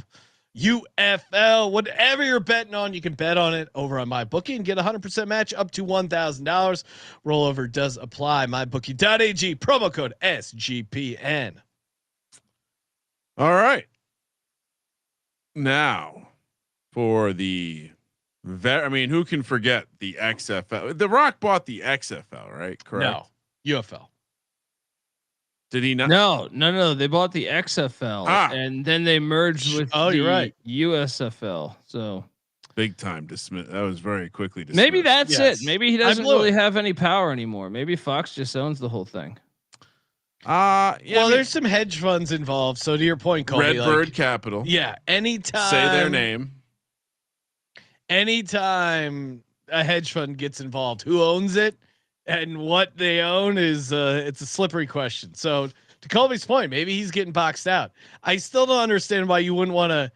UFL, whatever you're betting on, you can bet on it over on MyBookie and get a 100% match up to $1,000. Rollover does apply. MyBookie.ag, promo code SGPN. All right. Now for the who can forget the XFL? The Rock bought the XFL, right? Correct. No, UFL. Did he not? No. They bought the XFL and then they merged with you're right. USFL. So big time dismiss. That was very quickly dismissed. maybe that's it. Maybe he doesn't really have any power anymore. Maybe Fox just owns the whole thing. Yeah. Well, there's some hedge funds involved. So to your point, Colby, Redbird Capital. Yeah. Anytime say their name. Anytime a hedge fund gets involved, who owns it and what they own is it's a slippery question. So to Colby's point, maybe he's getting boxed out. I still don't understand why you wouldn't want to,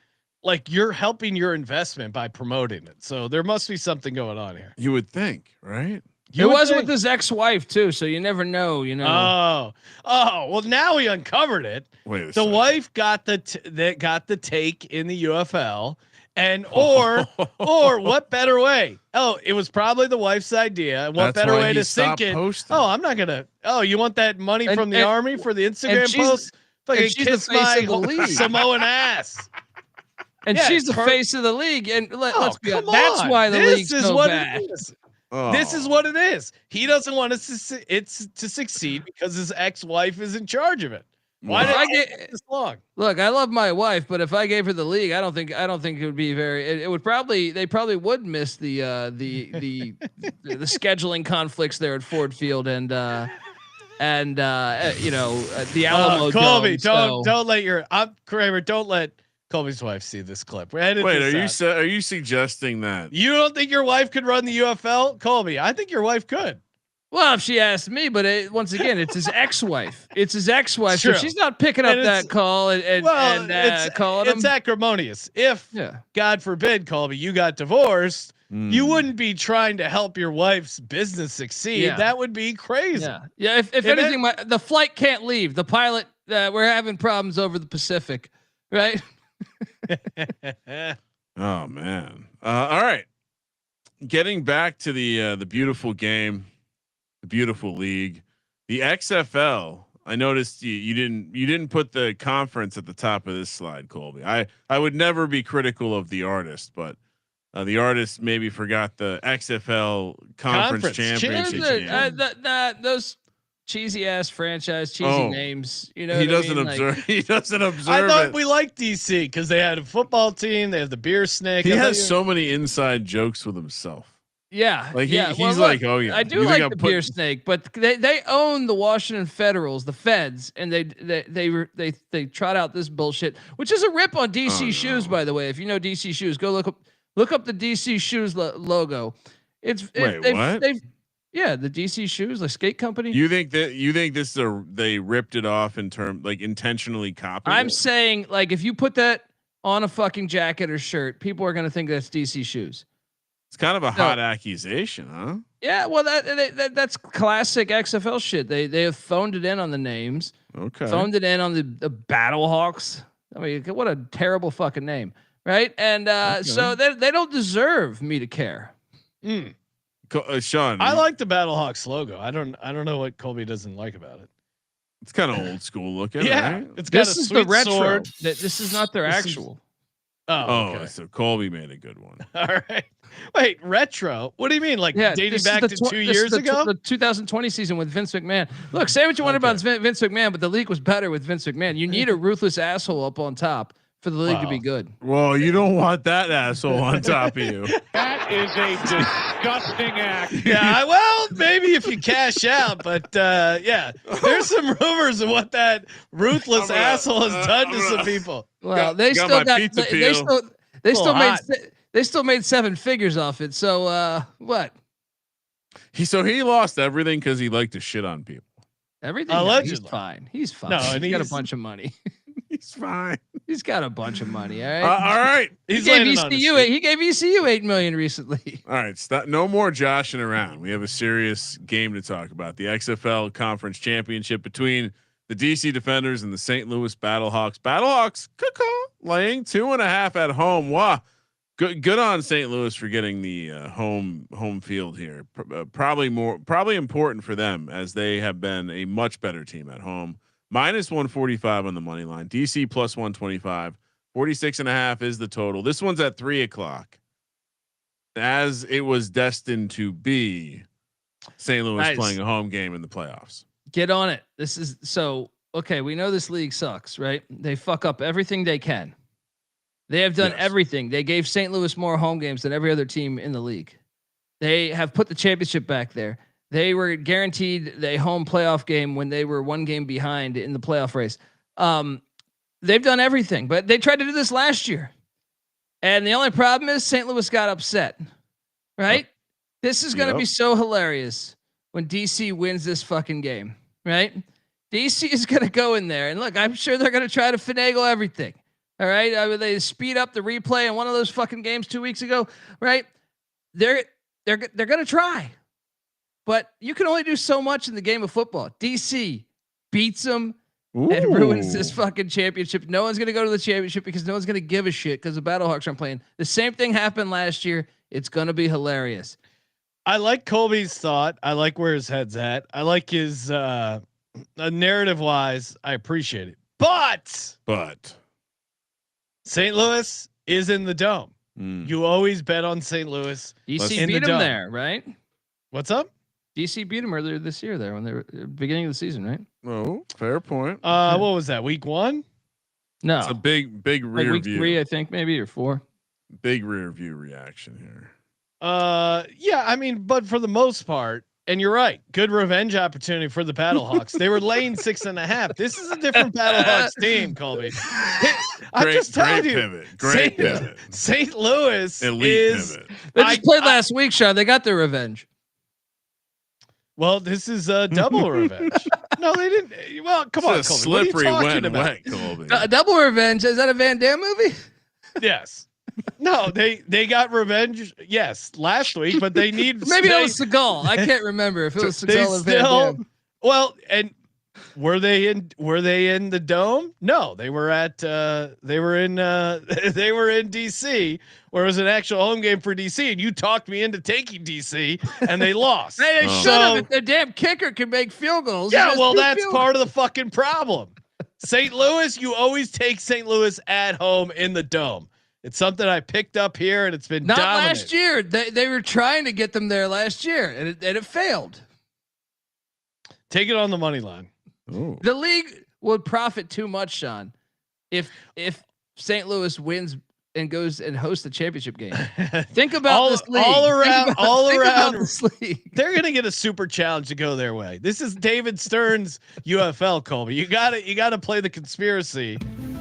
like, you're helping your investment by promoting it. So there must be something going on here. You would think, right? It was with his ex-wife too, so you never know. You know. Oh. Well, now he uncovered it. Wait a the second. wife got the take in the UFL, and or what better way? Oh, it was probably the wife's idea. And what better way to sink it? Posting. Oh, I'm not gonna. Oh, you want that money from the army for the Instagram post? Fucking kiss my Samoan ass. And she's the face of the league. And let's be honest, that's why the league's so bad. This is what it is. He doesn't want it to succeed because his ex-wife is in charge of it. Why did I get this long? Look, I love my wife, but if I gave her the league, I don't think it would be very. It would they probably would miss the scheduling conflicts there at Ford Field and the Alamo. Colby, Dome, don't let Kramer. Don't let Colby's wife see this clip. Wait, are you suggesting that you don't think your wife could run the UFL, Colby? I think your wife could. Well, if she asked me, but once again, it's his ex-wife. It's his ex-wife. So she's not picking up that call and calling him. It's acrimonious. If God forbid, Colby, you got divorced, you wouldn't be trying to help your wife's business succeed. Yeah. That would be crazy. Yeah. If anything, the flight can't leave. The pilot, we're having problems over the Pacific, right? Oh man. All right. Getting back to the beautiful game, the beautiful league, the XFL. I noticed you didn't put the conference at the top of this slide, Colby. I would never be critical of the artist, but the artist maybe forgot the XFL conference championship game. Those cheesy ass franchise, cheesy names. You know, he doesn't observe. Like, he doesn't observe. I thought we liked DC because they had a football team. They have the beer snake. He has so many inside jokes with himself. Yeah, like he's like, oh yeah, I do like the beer snake, but they own the Washington Federals, the Feds, and they trot out this bullshit, which is a rip on DC Shoes, by the way. If you know DC Shoes, go look up the DC Shoes logo. What? Yeah, the DC Shoes, the skate company. You think this is they ripped it off in term like intentionally copied? I'm saying like if you put that on a fucking jacket or shirt, people are gonna think that's DC Shoes. It's kind of a hot accusation, huh? Yeah, well that's classic XFL shit. They have phoned it in on the names. Okay. Phoned it in on the Battlehawks. I mean, what a terrible fucking name, right? And so they don't deserve me to care. Sean, I like the Battlehawks logo. I don't know what Colby doesn't like about it. It's kind of old school looking. Yeah, right? It's got this a is sweet the retro. sword. This is not their actual. Okay. So Colby made a good one. All right. Wait, retro? What do you mean? Like dating back to 2 years ago? The 2020 season with Vince McMahon. Look, say what you want about Vince McMahon, but the league was better with Vince McMahon. You need a ruthless asshole up on top for the league to be Wow. good. Well, you don't want that asshole on top of you. That is a disgusting act. Yeah, well, maybe if you cash out, but yeah, there's some rumors of what that ruthless I'm gonna- asshole has done I'm to gonna- some people. Well, Got- they got still my got pizza they peel. still Little hot. they still made 7 figures off it. So what? He lost everything because he liked to shit on people. Everything. No, he's Allegedly. fine. He's fine. No, and he's got a he's- bunch of money. He's fine. He's got a bunch of money. All right. All right. He's he gave landing on his ECU. feet. He gave ECU $8 million recently. All right. Stop. No more joshing around. We have a serious game to talk about. The XFL Conference Championship between the DC Defenders and the St. Louis Battlehawks. Battlehawks laying 2.5 at home. Wow. Good on St. Louis for getting the home field here. Probably important for them as they have been a much better team at home. -145 on the money line. DC +125. 46.5 is the total. This one's at 3:00. As it was destined to be, St. Louis Nice. playing a home game in the playoffs. Get on it. This is so okay. We know this league sucks, right? They fuck up everything they can. They have done Yes. everything. They gave St. Louis more home games than every other team in the league. They have put the championship back there. They were guaranteed a home playoff game when they were 1 game behind in the playoff race. They've done everything, but they tried to do this last year. And the only problem is St. Louis got upset, right? This is going to be so hilarious when DC wins this fucking game, right? DC is going to go in there and look, I'm sure they're going to try to finagle everything. All right. They speed up the replay in one of those fucking games 2 weeks ago, right? They're going to try, but you can only do so much in the game of football. DC beats them and ruins this fucking championship. No one's going to go to the championship because no one's going to give a shit because the Battlehawks aren't playing. The same thing happened last year. It's going to be hilarious. I like Colby's thought. I like where his head's at. I like his narrative wise. I appreciate it. But St. Louis is in the dome. You always bet on St. Louis. DC in beat the them dome. there, right? What's up? DC beat them earlier this year there when they were beginning of the season, right? Oh, fair point. What was that? Week 1? No, It's a big like rear week view. 3, I think maybe, or 4. Big rear view reaction here. Yeah, I mean, but for the most part, and you're right, good revenge opportunity for the Battlehawks. They were laying 6.5. This is a different Battlehawks team, Colby. I'm just telling you, pivot. Great pivot. St. Louis Elite is. pivot. They just played last week, Sean. They got their revenge. Well, this is a double revenge. No, they didn't. Well, come on, It's a Colby. slippery what are you wet talking and about? wet, Colby. Double revenge. Is that a Van Damme movie? Yes. No, they got revenge. Yes, last week, but they need Maybe it was Seagal. I can't remember if it was they Seagal or Van still Damme. well, and were they in the dome? No, they were in DC, where it was an actual home game for DC, and you talked me into taking DC, and they lost. They Oh. should have. If the damn kicker can make field goals. Yeah, well, that's part of the fucking problem. St. Louis, you always take St. Louis at home in the dome. It's something I picked up here, and it's been Not dominant. last year. They were trying to get them there last year, and it failed. Take it on the money line. Ooh. The league would profit too much, Sean, if St. Louis wins and goes and hosts the championship game. Think about this league. All Think about around. this league. They're gonna get a super challenge to go their way. This is David Stern's UFL, Colby. You gotta play the conspiracy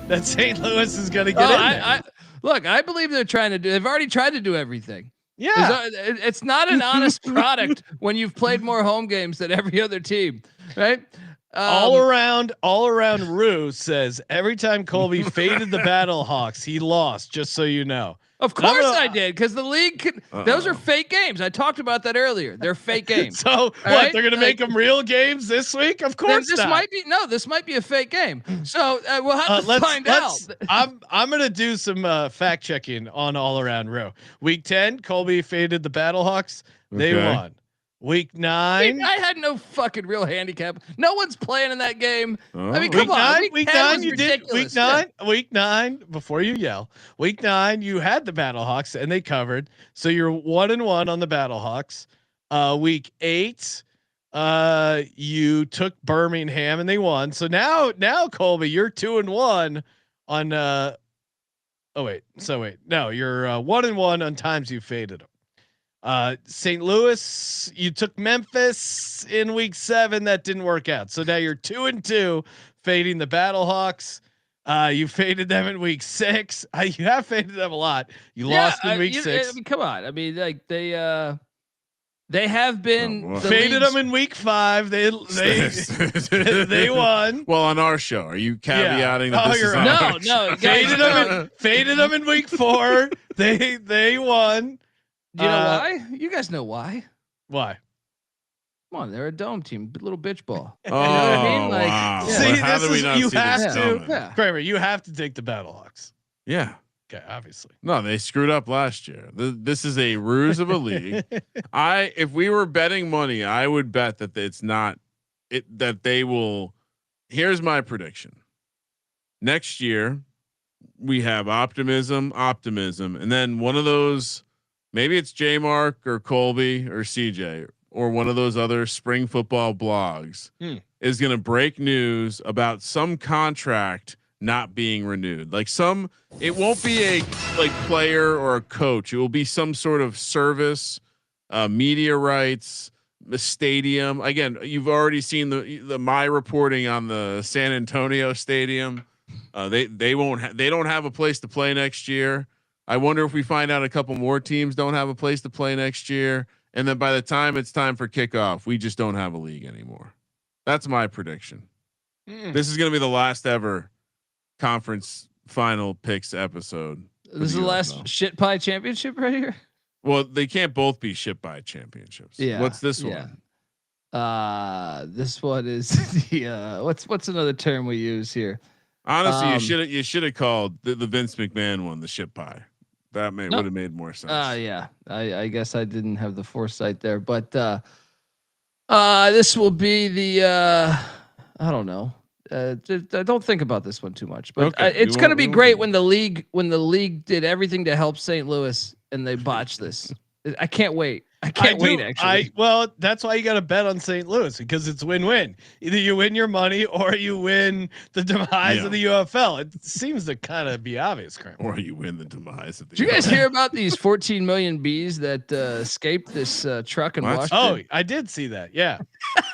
that St. Louis is gonna get in there. Look, I believe they're trying to do. They've already tried to do everything. Yeah, It's not an honest product when you've played more home games than every other team, right? all around. Rue says every time Colby faded the Battlehawks, he lost. Just so you know. Of course I did, because the league. Those are fake games. I talked about that earlier. They're fake games. So what? right? They're gonna make them real games this week? Of course This not. This might be a fake game. So we'll have to find out. I'm gonna do some fact checking on all around row. Week 10, Colby faded the Battlehawks. They Okay. won. Week 9. I had no fucking real handicap. No one's playing in that game. Oh. I mean, Week come on. 9, Week week 10 9, was you did. ridiculous. Week 9. Before you yell, week 9, you had the Battlehawks and they covered. So you're 1-1 on the Battlehawks. Week 8, you took Birmingham and they won. So now Colby, you're 2-1 on Oh wait. So wait. No, you're 1-1 on times you faded them. St. Louis, you took Memphis in week 7. That didn't work out. So now you're 2-2, fading the Battlehawks. You faded them in week 6. You have faded them a lot. You lost in week 6. I mean, come on. I mean, like they have been boy. Faded them in week 5. They they won. Well, on our show, are you caveating that Oh, this is you're on right. our No, show? no, Faded them in week 4. They won. You know why? You guys know why. Why? Come on, they're a dome team, little bitch ball. Oh, You know what I mean? Like, wow. yeah. See, How this did we is- not you see have this to- coming? Yeah. Kramer, you have to take the Battlehawks. Yeah. Okay, obviously. No, they screwed up last year. This is a ruse of a league. If we were betting money, I would bet that it's not it that they will. Here's my prediction. Next year, we have optimism, and then one of those, maybe it's J Mark or Colby or CJ or one of those other spring football blogs is going to break news about some contract not being renewed. Like it won't be a player or a coach. It will be some sort of service, media rights, the stadium. Again, you've already seen the my reporting on the San Antonio stadium. They don't have a place to play next year. I wonder if we find out a couple more teams don't have a place to play next year. And then by the time it's time for kickoff, we just don't have a league anymore. That's my prediction. This is going to be the last ever conference final picks episode. This is the last shit pie championship right here. Well, they can't both be shit by championships. Yeah. What's this Yeah. one? This one is the what's another term we use here? Honestly, you should have called the Vince McMahon one the shit pie. That would have made more sense. Yeah. I guess I didn't have the foresight there, but this will be the I don't know. Don't think about this one too much, but Okay. it's going to be great when the league did everything to help St. Louis and they botched this. I can't wait. I can't wait. Actually, well, that's why you got to bet on St. Louis because it's win-win. Either you win your money or you win the demise of the UFL. It seems to kind of be obvious, Kramer. Or you win the demise of the. Did you guys hear about these 14 million bees that escaped this truck in Washington? Oh, I did see that. Yeah,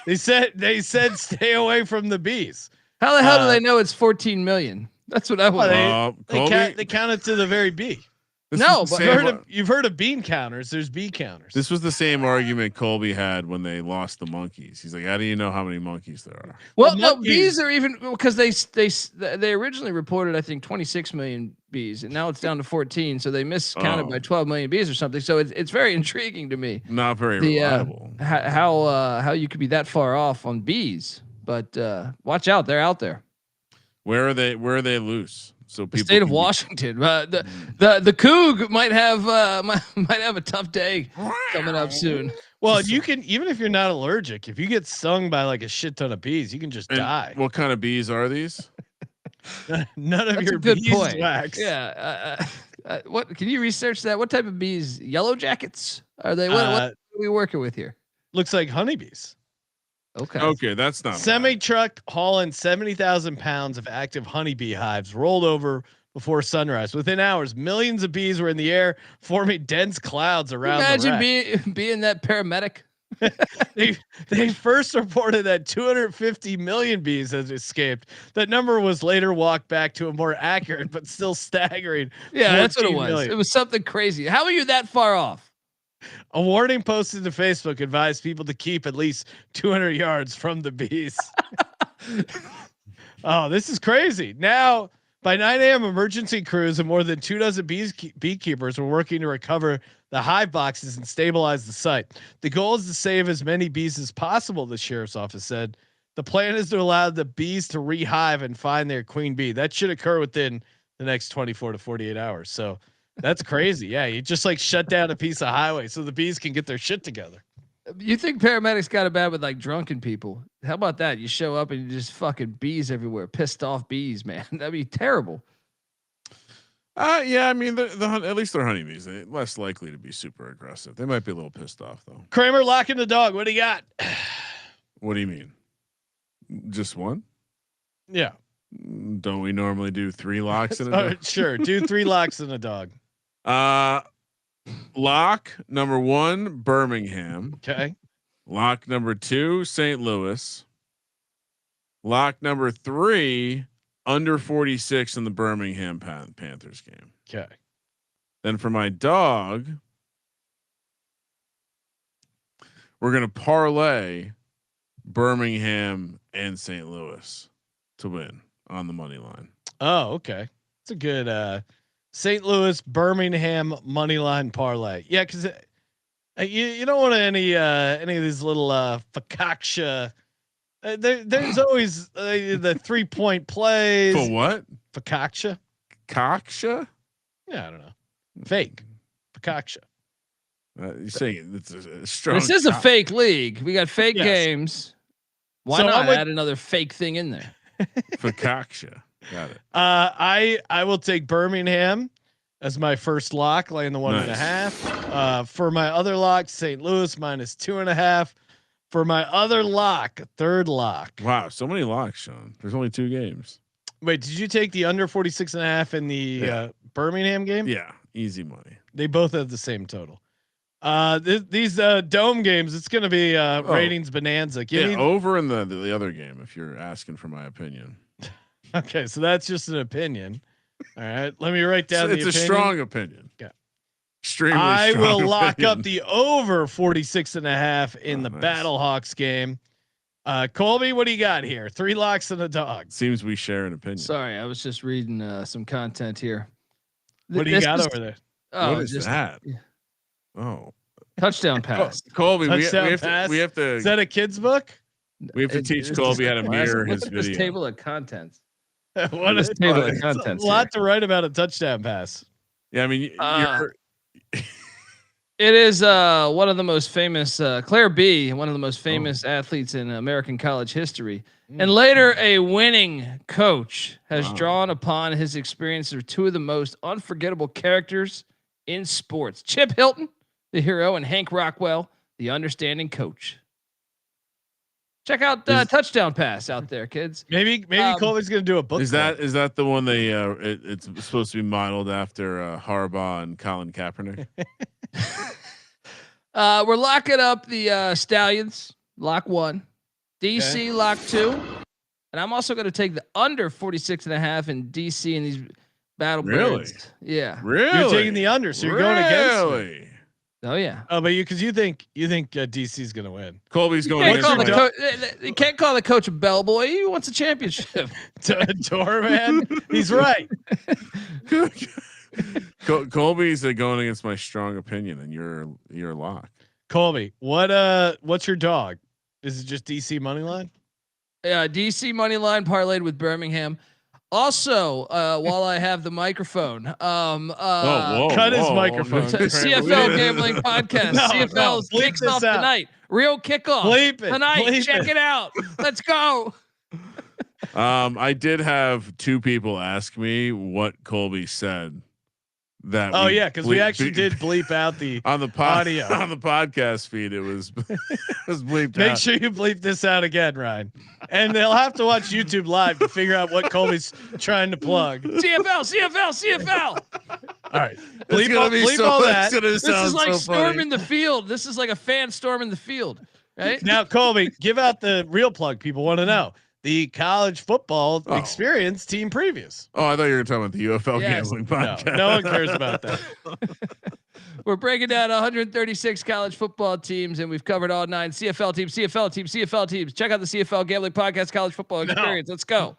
they said stay away from the bees. How the hell do they know it's 14 million? That's what I want. They count it to the very bee. But you've heard of bean counters. There's bee counters. This was the same argument Colby had when they lost the monkeys. He's like, how do you know how many monkeys there are? Well, no, bees are even because they originally reported, I think, 26 million bees, and now it's down to 14. So they miscounted by 12 million bees or something. So it's very intriguing to me. Not very reliable. How you could be that far off on bees, but watch out, they're out there. Where are they loose? So the state of Washington, the Coug might have a tough day coming up soon. Well, you can, even if you're not allergic, if you get stung by like a shit ton of bees, you can just die. What kind of bees are these? None of That's your a good beeswax. Yeah. What can you research that? What type of bees? Yellow jackets? Are they? What are we working with here? Looks like honeybees. Okay, that's not semi truck hauling 70,000 pounds of active honeybee hives rolled over before sunrise. Within hours, millions of bees were in the air, forming dense clouds around. Imagine being that paramedic. They first reported that 250 million bees had escaped. That number was later walked back to a more accurate but still staggering. Yeah, that's what it was. Million. It was something crazy. How are you that far off? A warning posted to Facebook advised people to keep at least 200 yards from the bees. Oh, this is crazy. Now, by 9 a.m., emergency crews and more than 24 beekeepers were working to recover the hive boxes and stabilize the site. The goal is to save as many bees as possible, the sheriff's office said. The plan is to allow the bees to rehive and find their queen bee. That should occur within the next 24 to 48 hours. So that's crazy. Yeah, you just like shut down a piece of highway so the bees can get their shit together. You think paramedics got it bad with like drunken people? How about that? You show up and you just fucking bees everywhere, pissed off bees, man. That'd be terrible. Yeah, I mean, at least they're honeybees. They're less likely to be super aggressive. They might be a little pissed off though. Kramer locking the dog. What do you got? What do you mean? Just one? Yeah. Don't we normally do 3 locks in a dog? Sure. Do 3 locks and a dog. Lock number 1, Birmingham. Okay. Lock number 2, St. Louis. Lock number 3, under 46 in the Birmingham Panthers game. Okay. Then for my dog, we're going to parlay Birmingham and St. Louis to win on the money line. Oh, okay. It's a good St. Louis Birmingham money line parlay. Yeah, because you don't want any of these little focaccia. There's always the 3-point plays. For what? Focaccia. Cocksha? Yeah, I don't know. Fake focaccia. You're saying it's a strong. This is a fake league. We got fake Yes. games. Why So not add another fake thing in there? Focaccia. Got it. I will take Birmingham as my first lock, laying the 1.5. For my other lock, St. Louis -2.5. For my other lock, third lock. Wow, so many locks, Sean. There's only 2 games. Wait, did you take the under 46.5 in the Birmingham game? Yeah, easy money. They both have the same total. These dome games, it's going to be ratings bonanza. Give me over in the other game if you're asking for my opinion. Okay, so that's just an opinion. All right, let me write down. It's a strong opinion. Yeah, extremely. I strong will lock opinion. up the over 46.5 in the nice. Battlehawks game. Colby, what do you got here? 3 locks and a dog. Seems we share an opinion. Sorry, I was just reading some content here. What do you got over there? Oh, what is just that? Oh, touchdown pass. Colby, we Touchdown have pass? to. We have to. Is that a kid's book? We have to teach It's Colby just how to classic. mirror his Look at this video. table of contents. What This is table of it's contents a lot here. to write about a touchdown pass. Yeah, I mean, It is one of the most famous Claire B, one of the most famous athletes in American college history, and later a winning coach, has drawn upon his experience of 2 of the most unforgettable characters in sports: Chip Hilton, the hero, and Hank Rockwell, the understanding coach. Check out touchdown pass out there, kids. Maybe Colby's gonna do a book. is that the one they? It's supposed to be modeled after Harbaugh and Colin Kaepernick. We're locking up the Stallions, lock 1, DC lock 2, and I'm also going to take the under 46.5 in DC in these battle. Really? Birds. Yeah. Really? You're taking the under, so you're going against me. Really? Oh yeah. Oh, but because you think DC's gonna win. Colby's going. Can't call against the my- you can't call the coach a bellboy. He wants a championship. Doorman, he's right. Colby's going against my strong opinion, and you're lock. Colby, what's your dog? Is it just DC money line? Yeah, DC money line parlayed with Birmingham. Also, while I have the microphone, whoa, cut his microphone. CFL gambling podcast. No, CFL bleep kicks this off out. tonight. Real kickoff Bleep it. tonight. Bleep Check it out. Let's go. I did have 2 people ask me what Colby said. That Oh yeah, because we actually did bleep out the on the audio. on the podcast feed. It was it was bleeped Make out. sure you bleep this out again, Ryan. And they'll have to watch YouTube live to figure out what Colby's trying to plug. CFL. All right, It's bleep gonna all, be bleep so, all it's that. gonna This sound is like so funny. storming the field. This is like a fan storming the field, right? Now, Colby, give out the real plug. People want to know the college football experience team previews. Oh, I thought you were talking about the UFL Yes. gambling No, podcast. no one cares about that. We're breaking down 136 college football teams, and we've covered all 9 CFL teams. Check out the CFL Gambling Podcast College Football Experience. Let's go.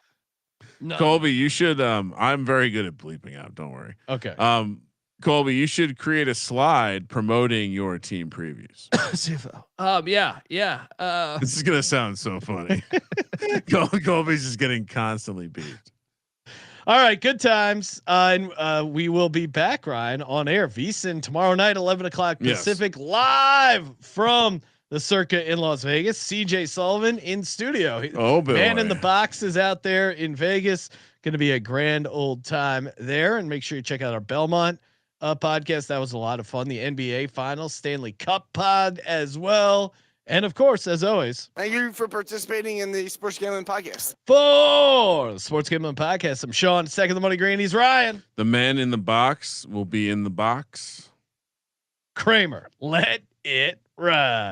No. Colby, you should. I'm very good at bleeping out. Don't worry. Okay. Colby, you should create a slide promoting your team previews. CFL. Yeah. This is gonna sound so funny. Colby's just getting constantly beat. All right, good times. And we will be back, Ryan, on air. VSiN tomorrow night, 11:00 Pacific, live from the Circa in Las Vegas. CJ Sullivan in studio. Oh, boy. Man in the box is out there in Vegas. Going to be a grand old time there. And make sure you check out our Belmont podcast. That was a lot of fun. The NBA Finals, Stanley Cup pod as well. And of course, as always, Thank you for participating in the Sports Gambling Podcast. for the Sports Gambling Podcast, I'm Sean, second the money green. He's Ryan. The man in the box will be in the box. Kramer, let it ride.